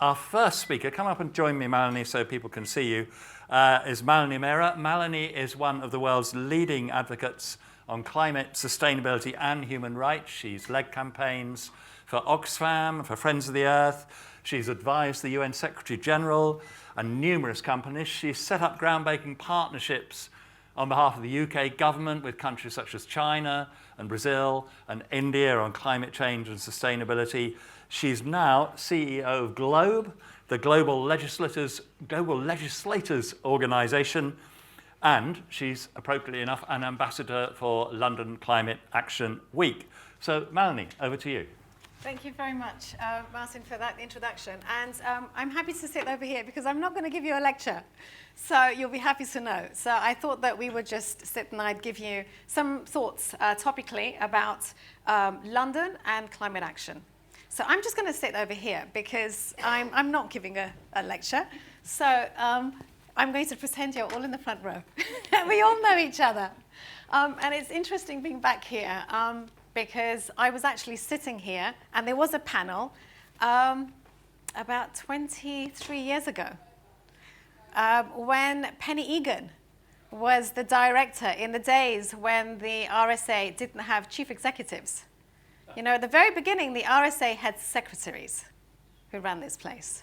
Our first speaker, come up and join me, Malini, so people can see you, is Malini Mehra. Malini is one of the world's leading advocates on climate, sustainability and human rights. She's led campaigns for Oxfam, for Friends of the Earth. She's advised the UN Secretary General and numerous companies. She's set up groundbreaking partnerships on behalf of the UK government with countries such as China and Brazil and India on climate change and sustainability. She's now CEO of GLOBE, the Global Legislators Organisation, and she's, appropriately enough, an ambassador for London Climate Action Week. So, Malini, over to you. Thank you very much, Martin, for that introduction. And I'm happy to sit over here because I'm not going to give you a lecture. So you'll be happy to know. So I thought that we would just sit and I'd give you some thoughts topically about London and climate action. So I'm just going to sit over here because I'm not giving a lecture. So I'm going to pretend you're all in the front row. We all know each other. And it's interesting being back here because I was actually sitting here and there was a panel about 23 years ago when Penny Egan was the director in the days when the RSA didn't have chief executives. You know, at the very beginning, the RSA had secretaries who ran this place.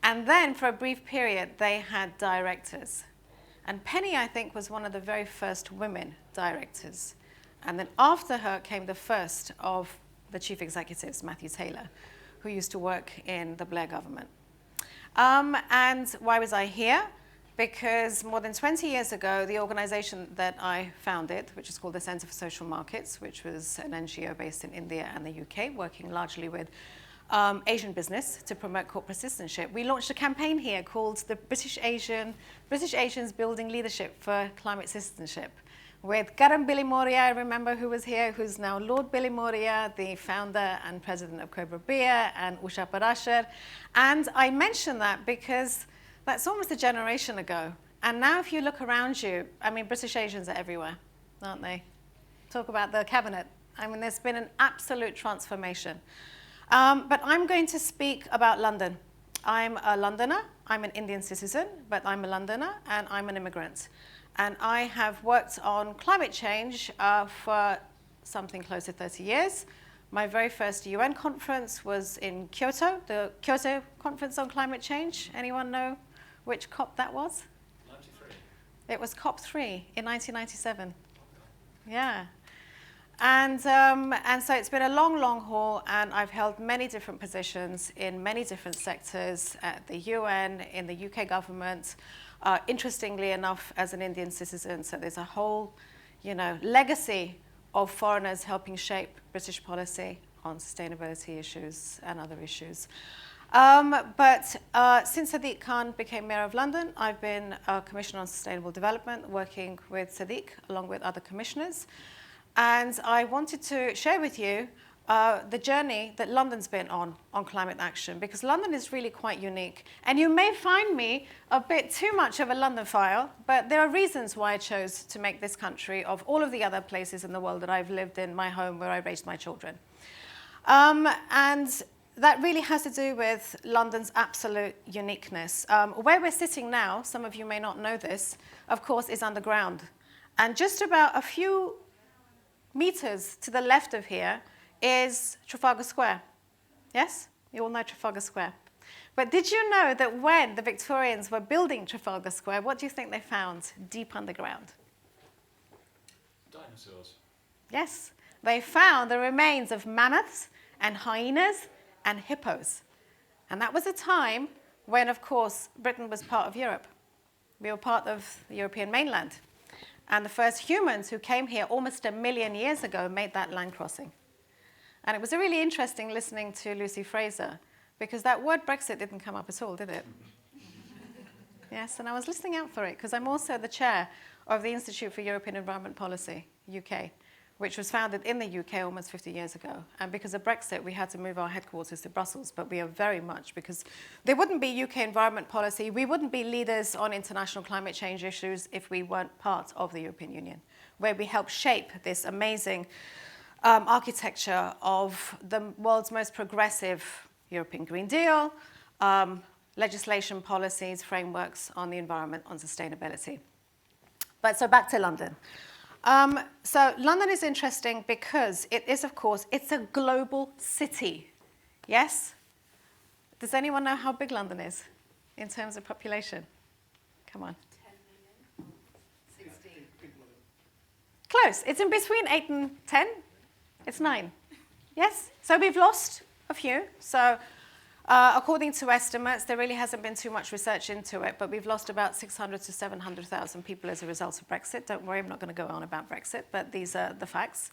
And then for a brief period, they had directors. And Penny, I think, was one of the very first women directors. And then after her came the first of the chief executives, Matthew Taylor, who used to work in the Blair government. And why was I here? Because more than 20 years ago, the organization that I founded, which is called the Centre for Social Markets, which was an NGO based in India and the UK, working largely with Asian business to promote corporate citizenship, we launched a campaign here called the British Asians Building Leadership for Climate Citizenship, with Karan Billy Moria, I remember, who was here, who's now Lord Billy Moria, the founder and president of Cobra Beer, and Usha Parashar. And I mention that because that's almost a generation ago. And now if you look around you, I mean, British Asians are everywhere, aren't they? Talk about the cabinet. I mean, there's been an absolute transformation. But I'm going to speak about London. I'm a Londoner. I'm an Indian citizen, but I'm a Londoner, and I'm an immigrant. And I have worked on climate change for something close to 30 years. My very first UN conference was in Kyoto, the Kyoto Conference on Climate Change. Anyone know which COP that was? 93. It was COP3 in 1997. Yeah. And so it's been a long, long haul, and I've held many different positions in many different sectors at the UN, in the UK government, interestingly enough, as an Indian citizen. So there's a whole, legacy of foreigners helping shape British policy on sustainability issues and other issues. But since Sadiq Khan became Mayor of London, I've been a Commissioner on Sustainable Development, working with Sadiq along with other commissioners. And I wanted to share with you the journey that London's been on climate action, because London is really quite unique. And you may find me a bit too much of a London file, but there are reasons why I chose to make this country, of all of the other places in the world that I've lived in, my home where I raised my children. And that really has to do with London's absolute uniqueness. Where we're sitting now, some of you may not know this, of course, is underground. And just about a few meters to the left of here is Trafalgar Square. Yes? You all know Trafalgar Square. But did you know that when the Victorians were building Trafalgar Square, what do you think they found deep underground? Dinosaurs. Yes. They found the remains of mammoths and hyenas and hippos. And that was a time when, of course, Britain was part of Europe. We were part of the European mainland. And the first humans who came here almost 1 million years ago made that land crossing. And it was really interesting listening to Lucy Fraser, because that word Brexit didn't come up at all, did it? Yes, and I was listening out for it, because I'm also the chair of the Institute for European Environment Policy, UK, which was founded in the UK almost 50 years ago. And because of Brexit, we had to move our headquarters to Brussels, but we are very much, because there wouldn't be UK environment policy, we wouldn't be leaders on international climate change issues if we weren't part of the European Union, where we help shape this amazing architecture of the world's most progressive European Green Deal, legislation, policies, frameworks on the environment, on sustainability. But so back to London. So London is interesting because it is, of course, it's a global city. Yes? Does anyone know how big London is in terms of population? Come on. 10 million? 16. Close. It's in between 8 and 10. It's 9. Yes? So we've lost a few. So according to estimates, there really hasn't been too much research into it, but we've lost about 600 to 700,000 people as a result of Brexit. Don't worry, I'm not going to go on about Brexit, but these are the facts.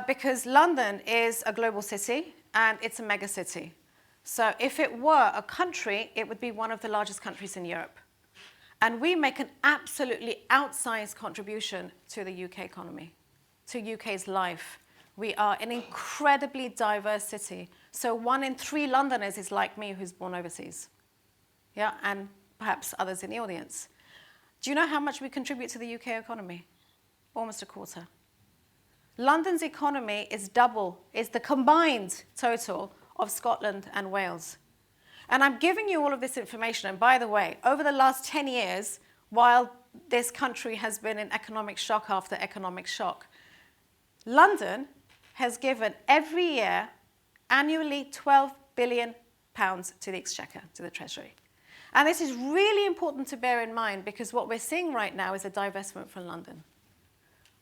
Because London is a global city, and it's a mega city. So if it were a country, it would be one of the largest countries in Europe. And we make an absolutely outsized contribution to the UK economy, to UK's life. We are an incredibly diverse city. So 1 in 3 Londoners is like me, who's born overseas. Yeah, and perhaps others in the audience. Do you know how much we contribute to the UK economy? Almost a quarter. London's economy is double, is the combined total of Scotland and Wales. And I'm giving you all of this information. And by the way, over the last 10 years, while this country has been in economic shock after economic shock, London has given every year, annually, £12 billion to the Exchequer, to the Treasury. And this is really important to bear in mind because what we're seeing right now is a divestment from London,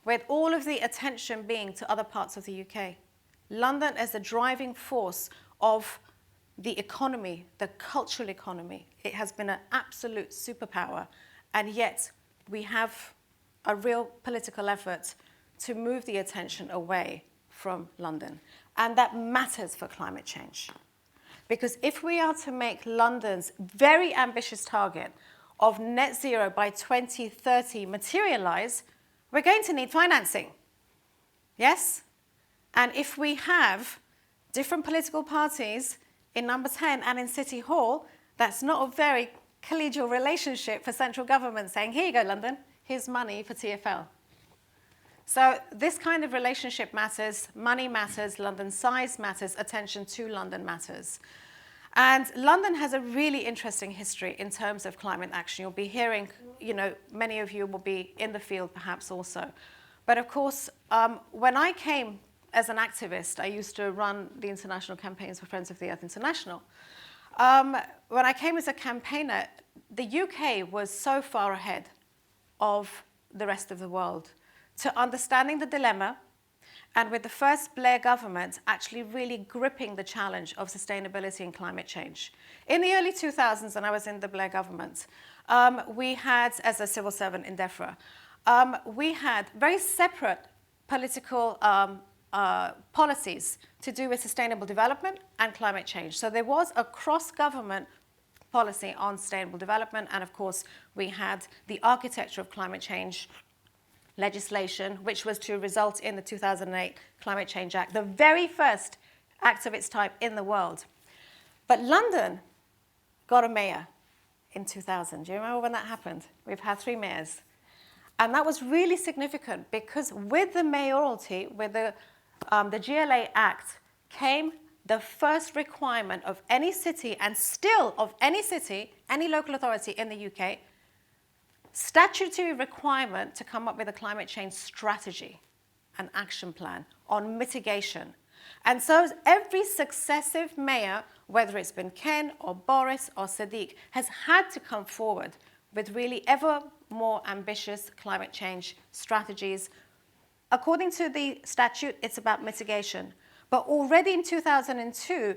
with all of the attention being to other parts of the UK. London as the driving force of the economy, the cultural economy. It has been an absolute superpower, and yet we have a real political effort to move the attention away from London. And that matters for climate change. Because if we are to make London's very ambitious target of net zero by 2030 materialize, we're going to need financing. Yes? And if we have different political parties in Number 10 and in City Hall, that's not a very collegial relationship for central government saying, here you go, London, here's money for TfL. So this kind of relationship matters, money matters, London size matters, attention to London matters. And London has a really interesting history in terms of climate action. You'll be hearing, many of you will be in the field perhaps also. But of course, when I came as an activist, I used to run the international campaigns for Friends of the Earth International. When I came as a campaigner, the UK was so far ahead of the rest of the world to understanding the dilemma, and with the first Blair government actually really gripping the challenge of sustainability and climate change. In the early 2000s, when I was in the Blair government, we had, as a civil servant in DEFRA, we had very separate political policies to do with sustainable development and climate change. So there was a cross-government policy on sustainable development, and of course we had the architecture of climate change legislation, which was to result in the 2008 Climate Change Act, the very first act of its type in the world. But London got a mayor in 2000. Do you remember when that happened? We've had 3 mayors. And that was really significant because with the mayoralty, with the GLA Act, came the first requirement of any city, and still of any city, any local authority in the UK, statutory requirement to come up with a climate change strategy, an action plan on mitigation. And so every successive mayor, whether it's been Ken or Boris or Sadiq, has had to come forward with really ever more ambitious climate change strategies. According to the statute, it's about mitigation. But already in 2002,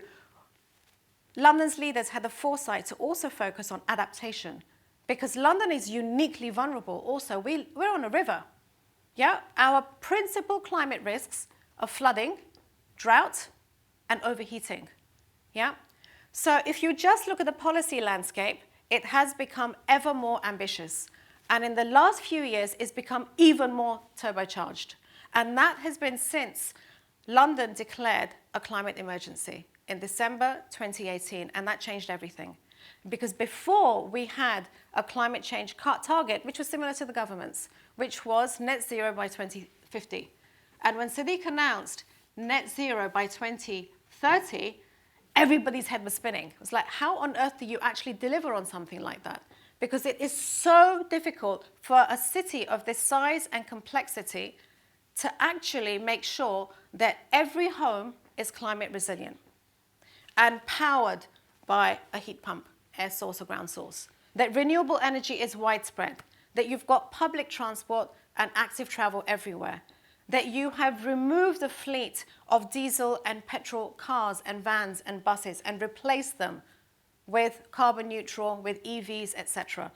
London's leaders had the foresight to also focus on adaptation, because London is uniquely vulnerable also. We're on a river. Yeah? Our principal climate risks are flooding, drought, and overheating. Yeah? So if you just look at the policy landscape, it has become ever more ambitious. And in the last few years, it's become even more turbocharged. And that has been since London declared a climate emergency in December 2018, and that changed everything. Because before we had a climate change target, which was similar to the government's, which was net zero by 2050. And when Sadiq announced net zero by 2030, everybody's head was spinning. It was like, how on earth do you actually deliver on something like that? Because it is so difficult for a city of this size and complexity to actually make sure that every home is climate resilient and powered by a heat pump, air source or ground source, that renewable energy is widespread, that you've got public transport and active travel everywhere, that you have removed the fleet of diesel and petrol cars and vans and buses and replaced them with carbon neutral, with EVs, etc.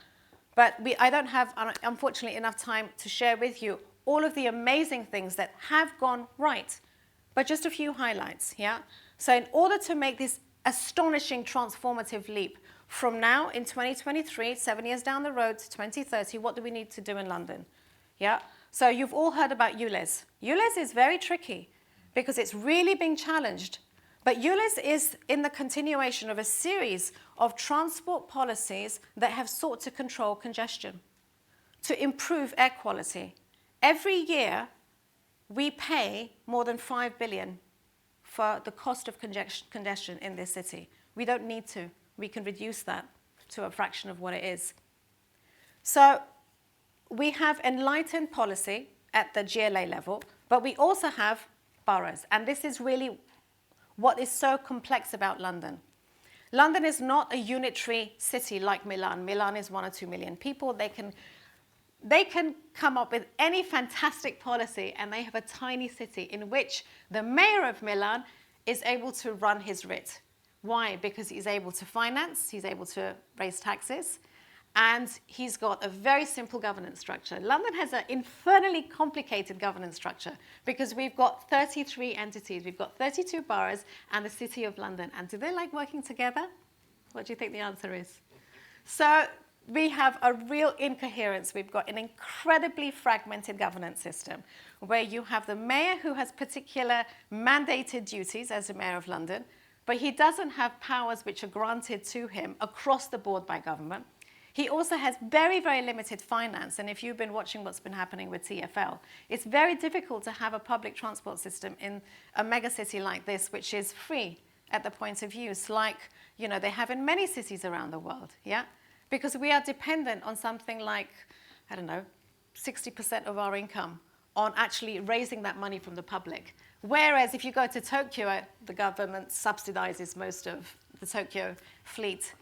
But I don't have, unfortunately, enough time to share with you all of the amazing things that have gone right, but just a few highlights, yeah? So in order to make this astonishing transformative leap from now in 2023, 7 years down the road to 2030, what do we need to do in London? Yeah? So you've all heard about ULEZ. ULEZ is very tricky because it's really being challenged. But ULEZ is in the continuation of a series of transport policies that have sought to control congestion, to improve air quality. Every year, we pay more than 5 billion for the cost of congestion in this city. We don't need to. We can reduce that to a fraction of what it is. So we have enlightened policy at the GLA level, but we also have boroughs. And this is really what is so complex about London. London is not a unitary city like Milan. Milan is 1 or 2 million people. They can come up with any fantastic policy, and they have a tiny city in which the mayor of Milan is able to run his writ. Why? Because he's able to finance, he's able to raise taxes, and he's got a very simple governance structure. London has an infernally complicated governance structure because we've got 33 entities, we've got 32 boroughs and the City of London. And do they like working together? What do you think the answer is? So we have a real incoherence. We've got an incredibly fragmented governance system where you have the mayor who has particular mandated duties as the mayor of London, but he doesn't have powers which are granted to him across the board by government. He also has very, very limited finance. And if you've been watching what's been happening with TfL, it's very difficult to have a public transport system in a megacity like this, which is free at the point of use, like they have in many cities around the world, yeah? Because we are dependent on something like, 60% of our income on actually raising that money from the public. Whereas if you go to Tokyo, the government subsidizes most of the Tokyo fleet.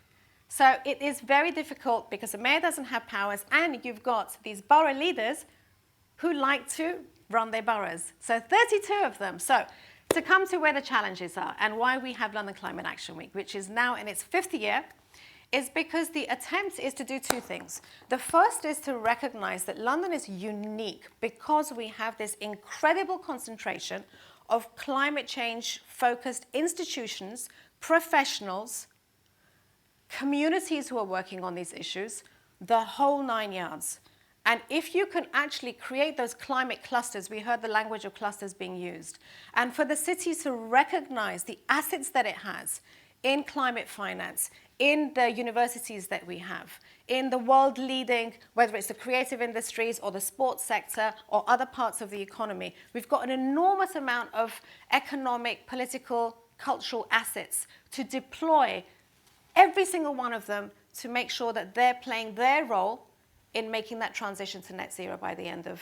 So it is very difficult because the mayor doesn't have powers, and you've got these borough leaders who like to run their boroughs. So 32 of them. So to come to where the challenges are and why we have London Climate Action Week, which is now in its 5th year, is because the attempt is to do two things. The first is to recognize that London is unique because we have this incredible concentration of climate change-focused institutions, professionals, communities who are working on these issues, the whole 9 yards. And if you can actually create those climate clusters, we heard the language of clusters being used, and for the city to recognize the assets that it has in climate finance, in the universities that we have, in the world leading, whether it's the creative industries or the sports sector or other parts of the economy, we've got an enormous amount of economic, political, cultural assets to deploy every single one of them to make sure that they're playing their role in making that transition to net zero by the end of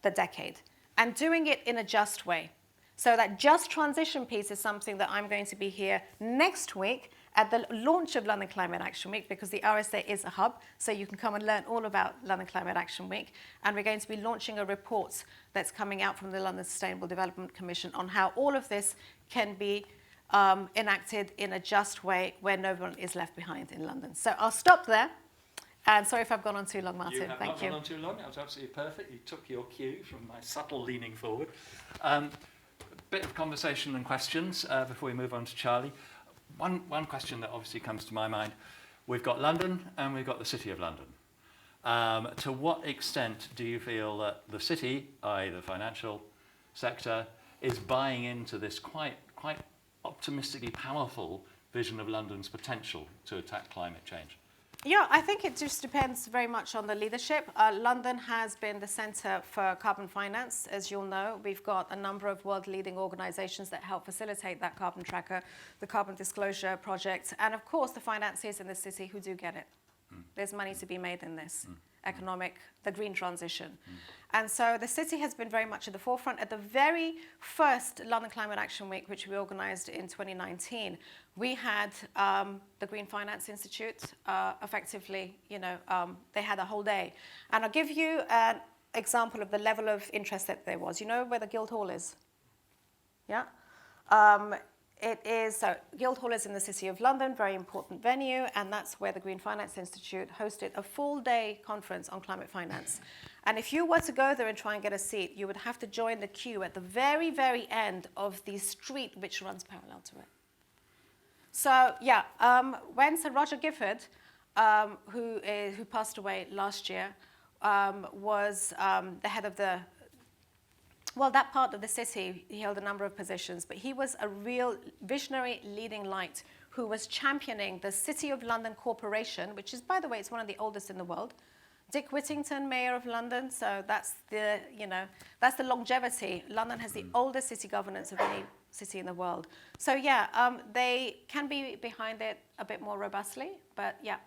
the decade, and doing it in a just way. So that just transition piece is something that I'm going to be here next week at the launch of London Climate Action Week, because the RSA is a hub, so you can come and learn all about London Climate Action Week. And we're going to be launching a report that's coming out from the London Sustainable Development Commission on how all of this can be enacted in a just way where no one is left behind in London. So I'll stop there. And sorry if I've gone on too long, Martin. You have not gone on too long. That was absolutely perfect. You took your cue from my subtle leaning forward. Bit of conversation and questions before we move on to Charlie. One question that obviously comes to my mind. We've got London and we've got the City of London. To what extent do you feel that the city, i.e. the financial sector, is buying into this quite optimistically powerful vision of London's potential to attack climate change? Yeah, I think it just depends very much on the leadership. London has been the centre for carbon finance. As you'll know, we've got a number of world-leading organisations that help facilitate that carbon tracker, the Carbon Disclosure Project, and of course the financiers in the city who do get it. There's money to be made in this the green transition. And so the city has been very much at the forefront. At the very first London Climate Action Week, which we organised in 2019, we had the Green Finance Institute, effectively, they had a whole day. And I'll give you an example of the level of interest that there was. You know where the Guildhall is? Yeah? So Guildhall is in the City of London, very important venue, and that's where the Green Finance Institute hosted a full-day conference on climate finance. And if you were to go there and try and get a seat, you would have to join the queue at the very, very end of the street which runs parallel to it. So, yeah, when Sir Roger Gifford, who passed away last year, was the head of that part of the city, he held a number of positions, but he was a real visionary leading light who was championing the City of London Corporation, which is, by the way, it's one of the oldest in the world. Dick Whittington, Mayor of London, so that's the longevity. London has the oldest city governance of any city in the world. So yeah, they can be behind it a bit more robustly, but yeah,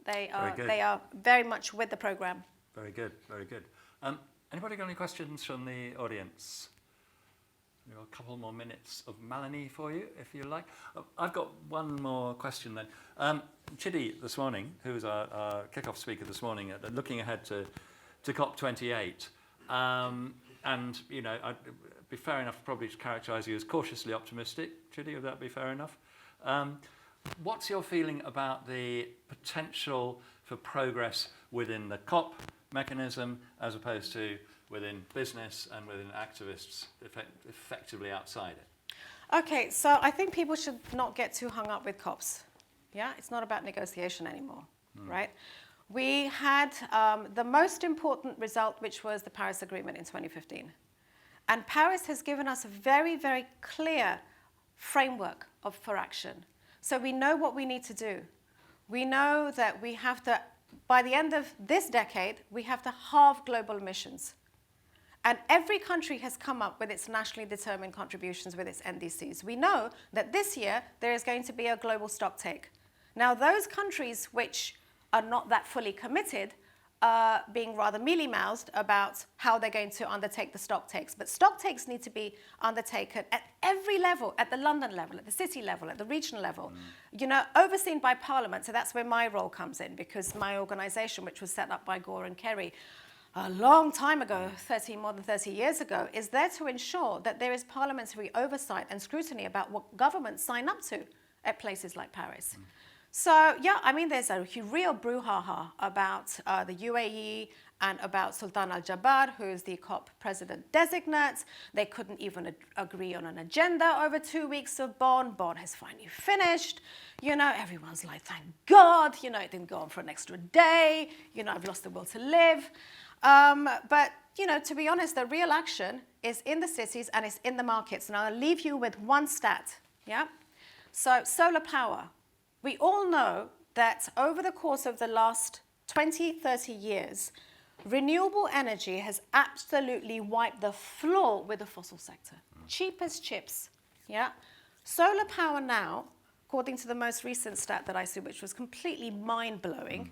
they are very much with the programme. Very good, very good. Anybody got any questions from the audience? We've got a couple more minutes of Malini for you, if you like. I've got one more question then. Chidi this morning, who was our kick-off speaker this morning, looking ahead to COP28, and I'd be fair enough probably to characterise you as cautiously optimistic. Chidi, would that be fair enough? What's your feeling about the potential for progress within the COP mechanism as opposed to within business and within activists effectively outside it? Okay, so I think people should not get too hung up with COPs. Yeah, it's not about negotiation anymore, right? We had the most important result, which was the Paris Agreement in 2015. And Paris has given us a very, very clear framework for action. So we know what we need to do. We know that we have to, by the end of this decade, we have to halve global emissions. And every country has come up with its nationally determined contributions with its NDCs. We know that this year there is going to be a global stocktake. Now, those countries which are not that fully committed are being rather mealy-mouthed about how they're going to undertake the stocktakes. But stocktakes need to be undertaken at every level, at the London level, at the city level, at the regional level, overseen by Parliament. So that's where my role comes in, because my organisation, which was set up by Gore and Kerry a long time ago, more than 30 years ago, is there to ensure that there is parliamentary oversight and scrutiny about what governments sign up to at places like Paris. So, yeah, I mean, there's a real brouhaha about the UAE and about Sultan Al-Jaber, who is the COP president-designate. They couldn't even agree on an agenda over 2 weeks of Bonn. Bonn has finally finished. Everyone's like, thank God, it didn't go on for an extra day. I've lost the will to live. But, to be honest, the real action is in the cities and it's in the markets. And I'll leave you with one stat, yeah? So, solar power. We all know that over the course of the last 20, 30 years, renewable energy has absolutely wiped the floor with the fossil sector. Cheap as chips, yeah? Solar power now, according to the most recent stat that I see, which was completely mind-blowing,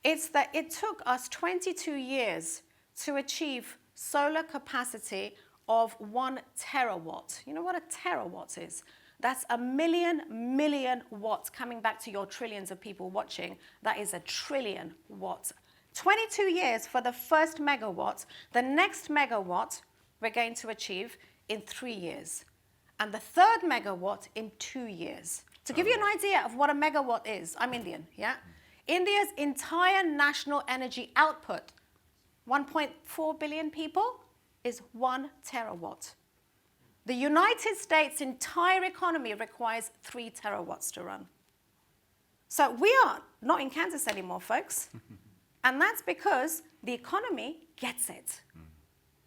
it's that it took us 22 years to achieve solar capacity of 1 terawatt. You know what a terawatt is? That's 1 million watts, coming back to your trillions of people watching. That is 1 trillion watts. 22 years for the first megawatt. The next megawatt we're going to achieve in 3 years. And the third megawatt in 2 years. To give you an idea of what a megawatt is, I'm Indian, yeah? India's entire national energy output, 1.4 billion people, is 1 terawatt. The United States' entire economy requires 3 terawatts to run. So we are not in Kansas anymore, folks. And that's because the economy gets it.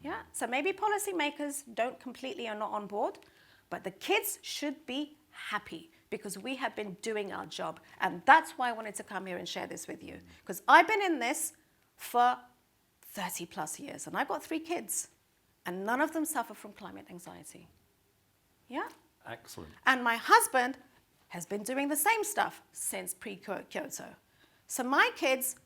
Yeah? So maybe policymakers don't completely are not on board, but the kids should be happy because we have been doing our job. And that's why I wanted to come here and share this with you. Because I've been in this for 30 plus years, and I've got 3 kids, and none of them suffer from climate anxiety. Yeah? Excellent. And my husband has been doing the same stuff since pre-Kyoto. So my kids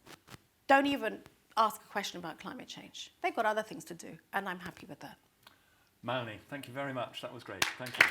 don't even ask a question about climate change. They've got other things to do, and I'm happy with that. Malini, thank you very much. That was great. Thank you.